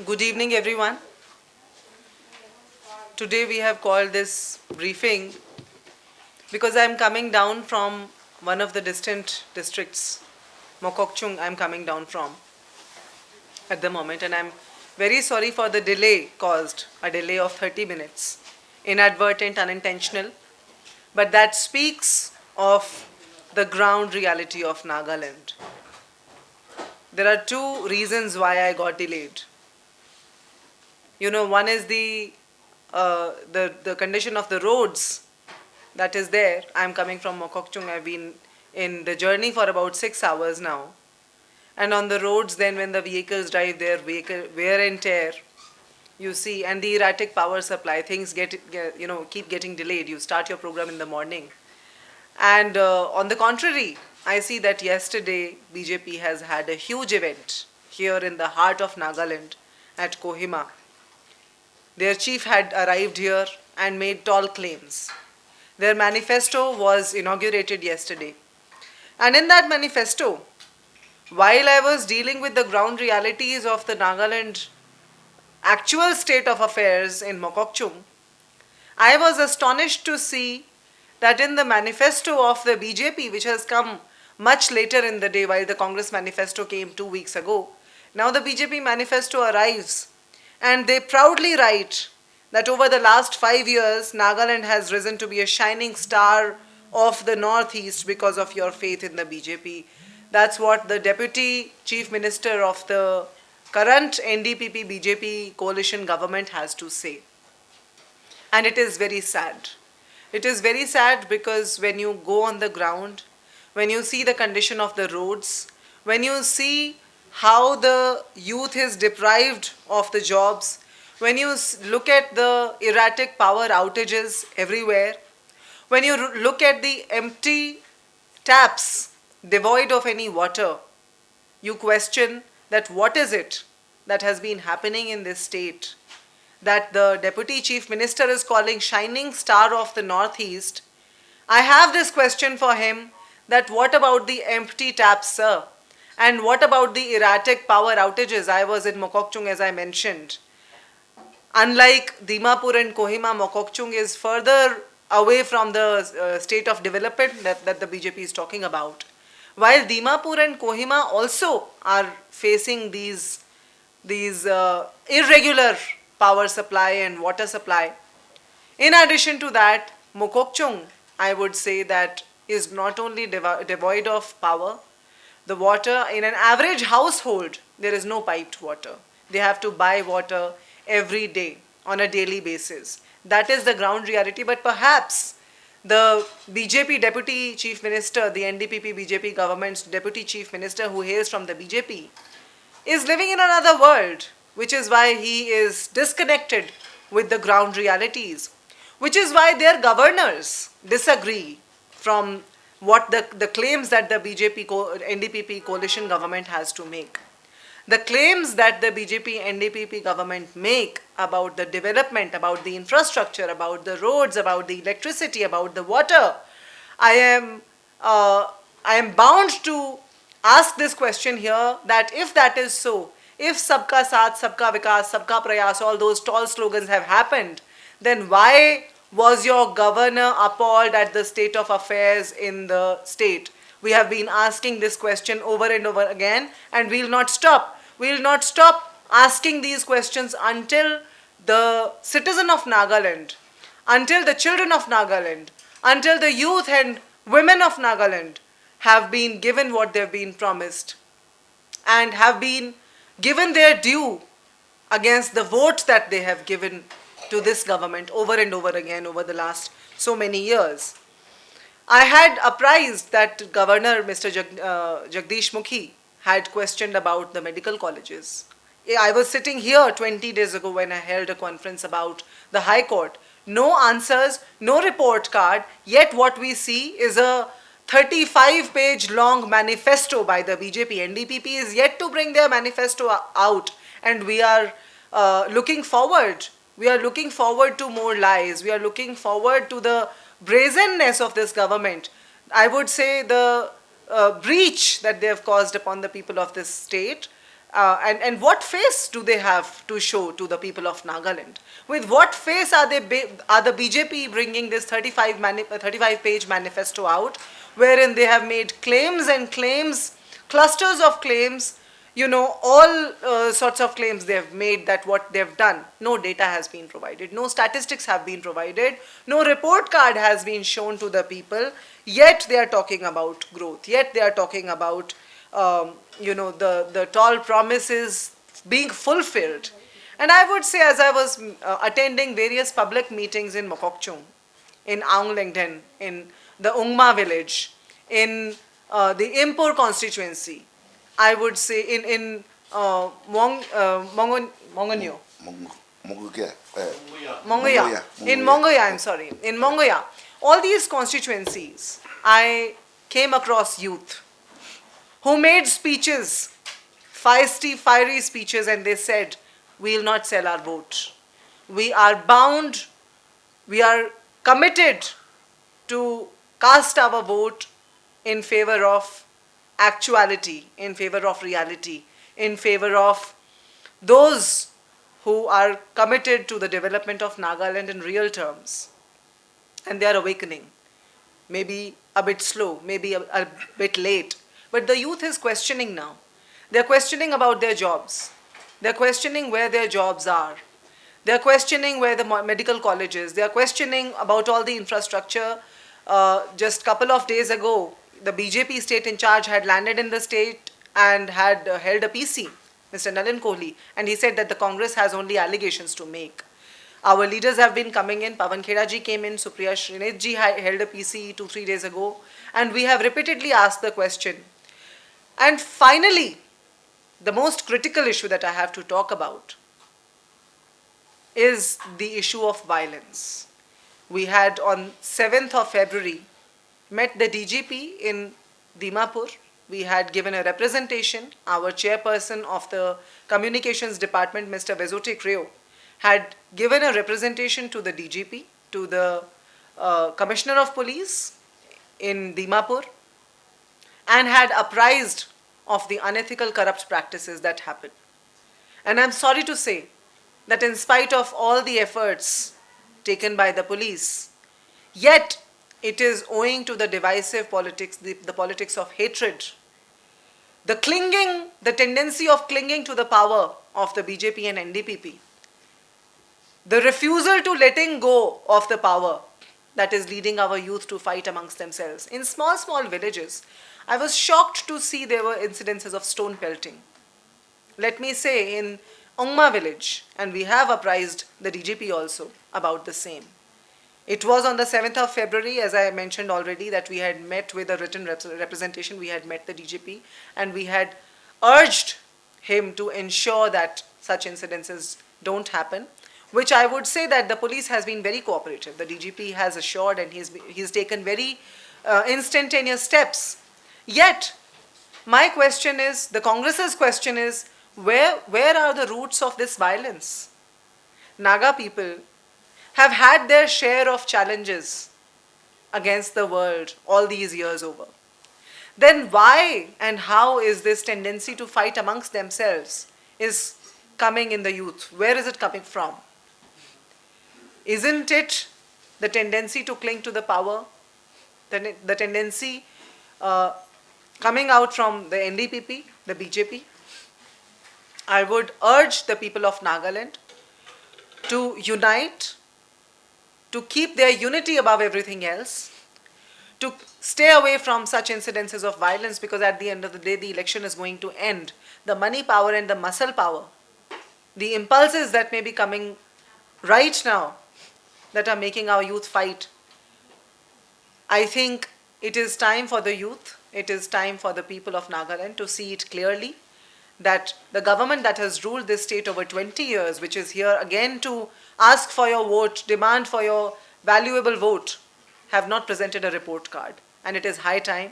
Good evening, everyone. Today we have called this briefing because I am coming down from one of the distant districts, Mokokchung, I am coming down from at the moment, and I am very sorry for the delay caused, a delay of 30 minutes, inadvertent, unintentional, but that speaks of the ground reality of Nagaland. There are two reasons why I got delayed. One is the condition of the roads that is there. I'm coming from Mokokchung. I've been in the journey for about 6 hours now. And on the roads, then when the vehicles drive there, vehicle wear and tear, you see, and the erratic power supply, things keep getting delayed. You start your program in the morning. And on the contrary, I see that yesterday BJP has had a huge event here in the heart of Nagaland at Kohima. Their chief had arrived here and made tall claims. Their manifesto was inaugurated yesterday. And in that manifesto, while I was dealing with the ground realities of the Nagaland actual state of affairs in Mokokchung, I was astonished to see that in the manifesto of the BJP, which has come much later in the day while the Congress manifesto came 2 weeks ago, now the BJP manifesto arrives and they proudly write that over the last 5 years, Nagaland has risen to be a shining star of the Northeast because of your faith in the BJP. That's what the Deputy Chief Minister of the current NDPP-BJP coalition government has to say. And it is very sad. It is very sad because when you go on the ground, when you see the condition of the roads, when you see how the youth is deprived of the jobs, when you look at the erratic power outages everywhere, when you look at the empty taps devoid of any water, you question that what is it that has been happening in this state that the Deputy Chief Minister is calling shining star of the Northeast. I have this question for him that what about the empty taps, sir? And what about the erratic power outages? I was in Mokokchung, as I mentioned. Unlike Dimapur and Kohima, Mokokchung is further away from the state of development that the BJP is talking about. While Dimapur and Kohima also are facing these irregular power supply and water supply. In addition to that, Mokokchung, I would say, that is not only devoid of power, the water in an average household, there is no piped water. They have to buy water every day on a daily basis. That is the ground reality, but perhaps the BJP Deputy Chief Minister, the NDPP BJP government's Deputy Chief Minister who hails from the BJP, is living in another world, which is why he is disconnected with the ground realities, which is why their governors disagree from what the claims that the BJP NDPP coalition government has to make. The claims that the BJP NDPP government make about the development, about the infrastructure, about the roads, about the electricity, about the water, I am bound to ask this question here, that if that is so, if Sabka Saath, Sabka Vikas, Sabka Prayas, all those tall slogans have happened, then why was your governor appalled at the state of affairs in the state? We have been asking this question over and over again, and we will not stop. We will not stop asking these questions until the citizen of Nagaland, until the children of Nagaland, until the youth and women of Nagaland have been given what they've been promised and have been given their due against the vote that they have given to this government over and over again over the last so many years. I had apprised that Governor Mr. Jagdish Mukhi had questioned about the medical colleges. I was sitting here 20 days ago when I held a conference about the High Court. No answers, no report card, yet what we see is a 35-page long manifesto by the BJP. NDPP is yet to bring their manifesto out, and we are looking forward. We are looking forward to more lies. We are looking forward to the brazenness of this government. I would say the breach that they have caused upon the people of this state. and what face do they have to show to the people of Nagaland? With what face are the BJP bringing this 35-page manifesto out, wherein they have made claims and claims, clusters of claims, all sorts of claims they have made that what they've done. No data has been provided, no statistics have been provided, no report card has been shown to the people, yet they are talking about growth, yet they are talking about the tall promises being fulfilled. And I would say, as I was attending various public meetings in Mokokchung, in Aonglengden, in the Ungma village, in the Impur constituency, I would say in Mongonyo, Mongoya, in Mongoya, I'm sorry, in Mongoya, all these constituencies, I came across youth who made speeches, feisty, fiery speeches, and they said, we will not sell our vote. We are bound, we are committed to cast our vote in favor of actuality, in favor of reality, in favor of those who are committed to the development of Nagaland in real terms. And they are awakening. Maybe a bit slow, maybe a bit late. But the youth is questioning now. They're questioning about their jobs. They're questioning where their jobs are. They're questioning where the medical college is. They're questioning about all the infrastructure. Just a couple of days ago, the BJP state in charge had landed in the state and had held a PC, Mr. Nalin Kohli, and he said that the Congress has only allegations to make. Our leaders have been coming in. Pawan Kheda ji came in. Supriya Shrineth ji held a PC 2-3 days ago. And we have repeatedly asked the question. And finally, the most critical issue that I have to talk about is the issue of violence. We had on 7th of February met the DGP in Dimapur. We had given a representation. Our chairperson of the communications department, Mr. Vezote Creo, had given a representation to the DGP, to the Commissioner of Police in Dimapur, and had apprised of the unethical, corrupt practices that happened. And I'm sorry to say that in spite of all the efforts taken by the police, yet it is owing to the divisive politics, the politics of hatred, the tendency of clinging to the power of the BJP and NDPP, the refusal to letting go of the power that is leading our youth to fight amongst themselves. In small, small villages, I was shocked to see there were incidences of stone pelting. Let me say in Ungma village, and we have apprised the DGP also about the same. It was on the 7th of February, as I mentioned already, that we had met with a written representation. We had met the DGP and we had urged him to ensure that such incidences don't happen, which I would say that the police has been very cooperative. The DGP has assured and he's taken very instantaneous steps. Yet, my question is, the Congress's question is, where are the roots of this violence? Naga people have had their share of challenges against the world all these years over. Then why and how is this tendency to fight amongst themselves is coming in the youth? Where is it coming from? Isn't it the tendency to cling to the power? The tendency coming out from the NDPP, the BJP? I would urge the people of Nagaland to unite, to keep their unity above everything else, to stay away from such incidences of violence, because at the end of the day, the election is going to end. The money power and the muscle power, the impulses that may be coming right now that are making our youth fight. I think it is time for the youth, it is time for the people of Nagaland to see it clearly that the government that has ruled this state over 20 years, which is here again to ask for your vote, demand for your valuable vote, have not presented a report card. And it is high time.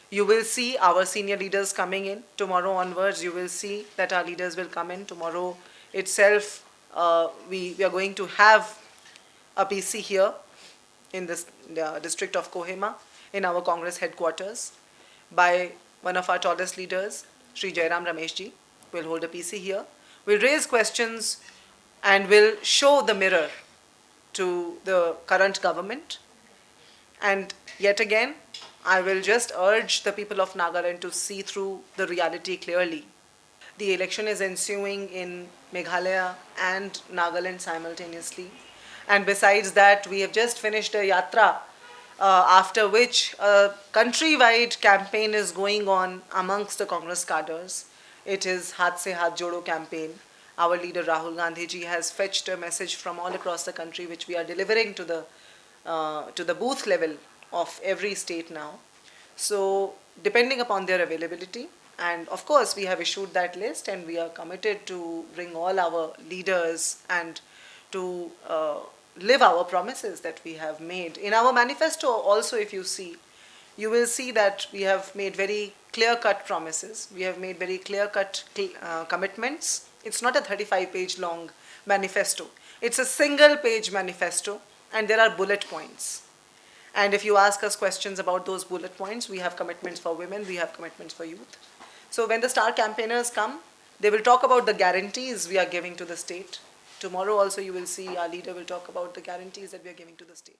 You will see our senior leaders coming in. Tomorrow onwards, you will see that our leaders will come in. Tomorrow itself, we are going to have a PC here in this district of Kohima, in our Congress headquarters, by one of our tallest leaders, Sri Jairam Rameshji. We'll hold a PC here. We'll raise questions and we'll show the mirror to the current government. And yet again, I will just urge the people of Nagaland to see through the reality clearly. The election is ensuing in Meghalaya and Nagaland simultaneously. And besides that, we have just finished a yatra, after which a countrywide campaign is going on amongst the Congress cadres. It is Haath Se Haath Jodo campaign. Our leader Rahul Gandhi ji has fetched a message from all across the country, which we are delivering to the booth level of every state now. So depending upon their availability, and of course we have issued that list, and we are committed to bring all our leaders and to live our promises that we have made. In our manifesto also, if you see, you will see that we have made very clear-cut promises. We have made very clear-cut commitments. It's not a 35-page long manifesto. It's a single-page manifesto, and there are bullet points. And if you ask us questions about those bullet points, we have commitments for women, we have commitments for youth. So when the star campaigners come, they will talk about the guarantees we are giving to the state. Tomorrow also you will see our leader will talk about the guarantees that we are giving to the state.